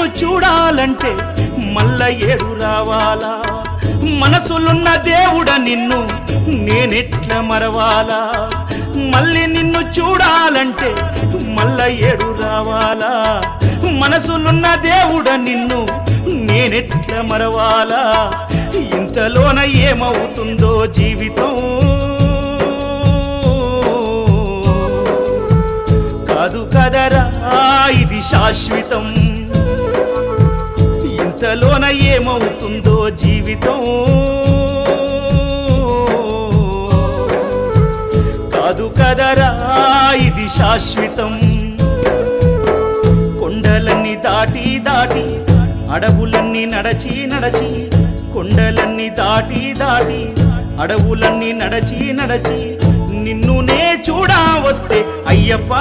నిన్ను చూడాలంటే మల్ల ఏడు రావాలా మనసులున్న దేవుడ నిన్ను నేనెట్ల మరవాలా మళ్ళీ నిన్ను చూడాలంటే మల్ల ఏడు రావాలా మనసులున్న దేవుడ నిన్ను నేనెట్ల మరవాలా ఇంతలోన ఏమవుతుందో జీవితం కాదు కదరా ఇది శాశ్వతం ఇంతలోన ఏమవుతుందో జీవితం కాదు కదరా ఇది శాశ్వతం కొండలన్నీ దాటి దాటి అడవులన్నీ నడచి నడచి కొండలన్నీ దాటి దాటి అడవులన్నీ నడచి నడచి నిన్ను నే చూడా వస్తే అయ్యప్ప